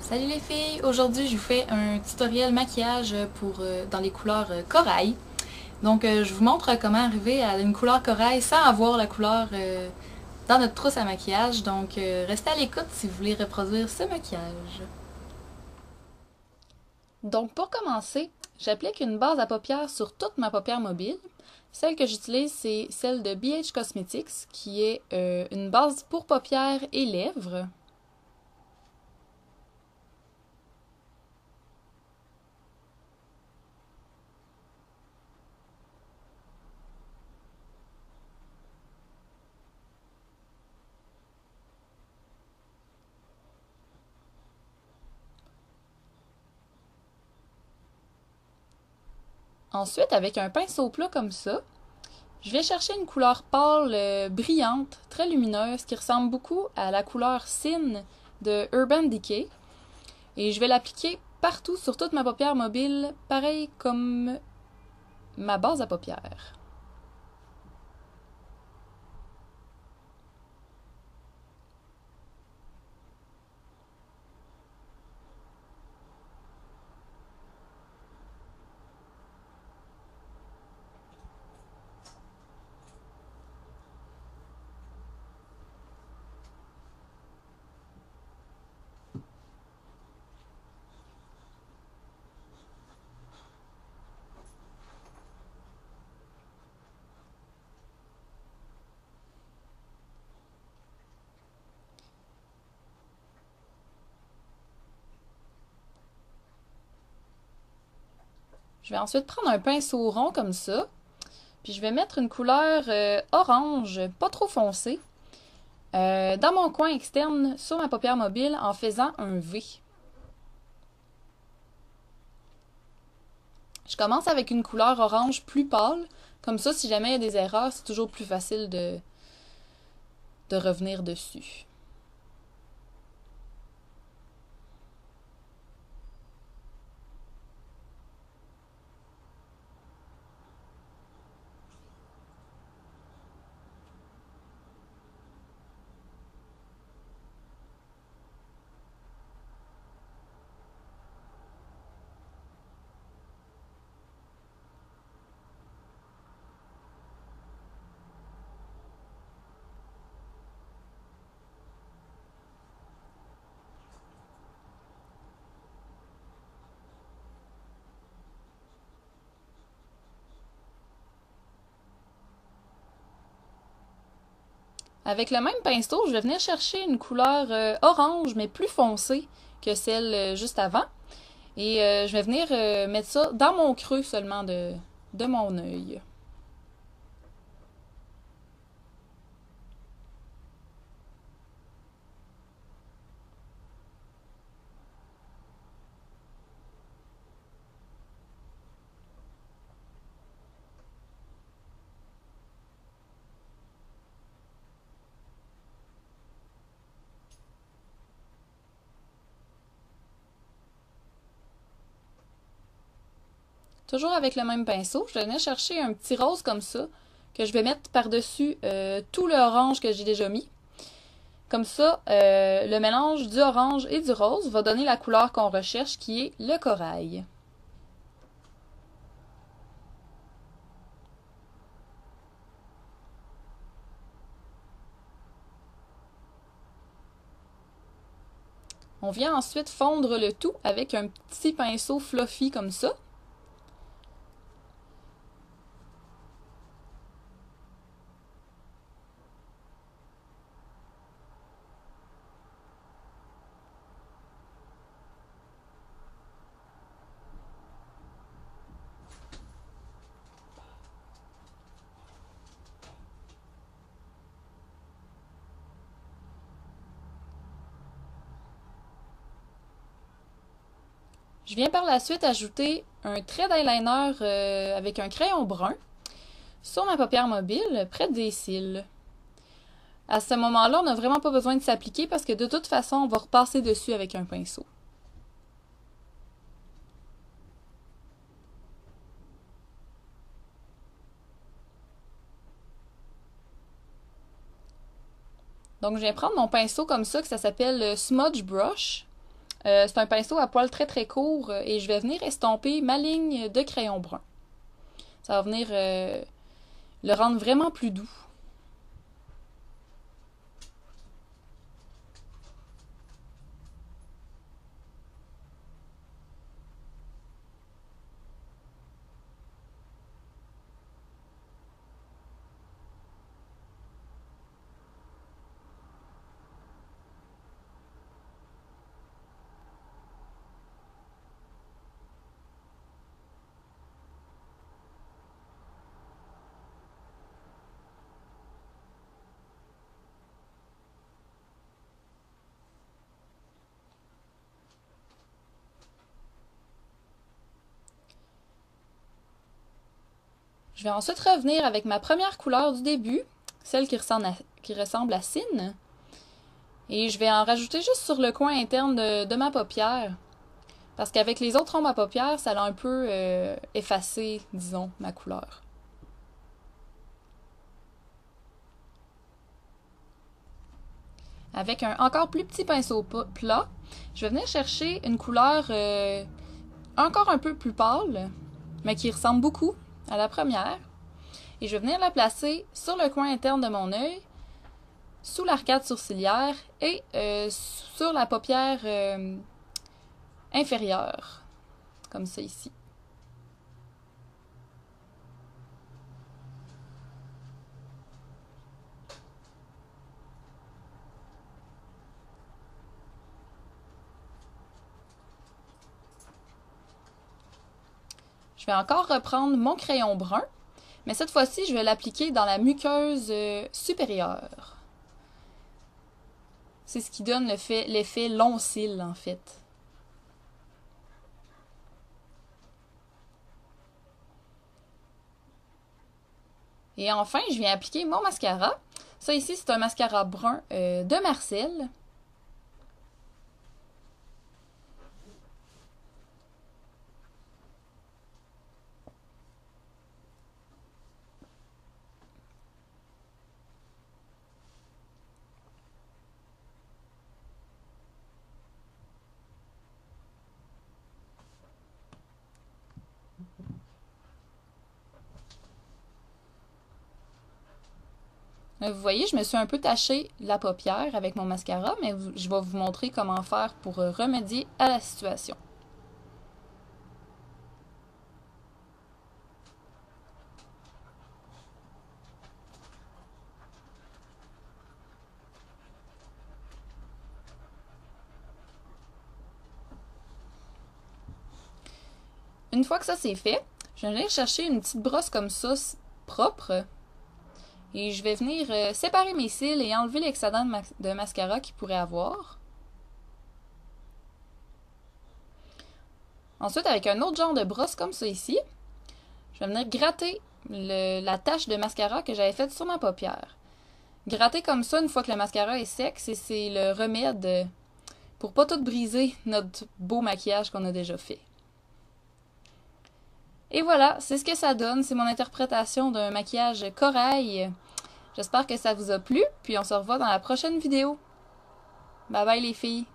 Salut les filles! Aujourd'hui, je vous fais un tutoriel maquillage pour dans les couleurs corail. Donc, je vous montre comment arriver à une couleur corail sans avoir la couleur dans notre trousse à maquillage. Donc, restez à l'écoute si vous voulez reproduire ce maquillage. Donc, pour commencer, j'applique une base à paupières sur toute ma paupière mobile. Celle que j'utilise, c'est celle de BH Cosmetics, qui est une base pour paupières et lèvres. Ensuite, avec un pinceau plat comme ça, je vais chercher une couleur pâle brillante, très lumineuse, qui ressemble beaucoup à la couleur Sin de Urban Decay. Et je vais l'appliquer partout sur toute ma paupière mobile, pareil comme ma base à paupières. Je vais ensuite prendre un pinceau rond comme ça, puis je vais mettre une couleur orange, pas trop foncée, dans mon coin externe sur ma paupière mobile en faisant un V. Je commence avec une couleur orange plus pâle, comme ça si jamais il y a des erreurs, c'est toujours plus facile de revenir dessus. Avec le même pinceau, je vais venir chercher une couleur orange, mais plus foncée que celle juste avant. Et je vais venir mettre ça dans mon creux seulement de mon œil. Toujours avec le même pinceau, je vais venir chercher un petit rose comme ça, que je vais mettre par-dessus tout le orange que j'ai déjà mis. Comme ça, le mélange du orange et du rose va donner la couleur qu'on recherche, qui est le corail. On vient ensuite fondre le tout avec un petit pinceau fluffy comme ça. Je viens par la suite ajouter un trait d'eyeliner avec un crayon brun sur ma paupière mobile, près des cils. À ce moment-là, on n'a vraiment pas besoin de s'appliquer parce que de toute façon, on va repasser dessus avec un pinceau. Donc, je viens prendre mon pinceau comme ça, que ça s'appelle Smudge Brush. C'est un pinceau à poils très très court et je vais venir estomper ma ligne de crayon brun. Ça va venir le rendre vraiment plus doux. Je vais ensuite revenir avec ma première couleur du début, celle qui ressemble à Sin. Et je vais en rajouter juste sur le coin interne de ma paupière. Parce qu'avec les autres ombres à paupières, ça l'a un peu effacé, disons, ma couleur. Avec un encore plus petit pinceau plat, je vais venir chercher une couleur encore un peu plus pâle, mais qui ressemble beaucoup à la première. Et je vais venir la placer sur le coin interne de mon œil, sous l'arcade sourcilière et sur la paupière inférieure, comme ça ici. Je vais encore reprendre mon crayon brun, mais cette fois-ci, je vais l'appliquer dans la muqueuse supérieure. C'est ce qui donne l'effet long cils, en fait. Et enfin, je viens appliquer mon mascara. Ça ici, c'est un mascara brun de Marcel. Vous voyez, je me suis un peu taché la paupière avec mon mascara, mais je vais vous montrer comment faire pour remédier à la situation. Une fois que ça c'est fait, je vais venir chercher une petite brosse comme ça, propre. Et je vais venir séparer mes cils et enlever l'excédent de mascara qu'il pourrait avoir. Ensuite, avec un autre genre de brosse comme ça ici, je vais venir gratter la tache de mascara que j'avais faite sur ma paupière. Gratter comme ça une fois que le mascara est sec, c'est le remède pour pas tout briser notre beau maquillage qu'on a déjà fait. Et voilà, c'est ce que ça donne. C'est mon interprétation d'un maquillage corail. J'espère que ça vous a plu, puis on se revoit dans la prochaine vidéo. Bye bye les filles!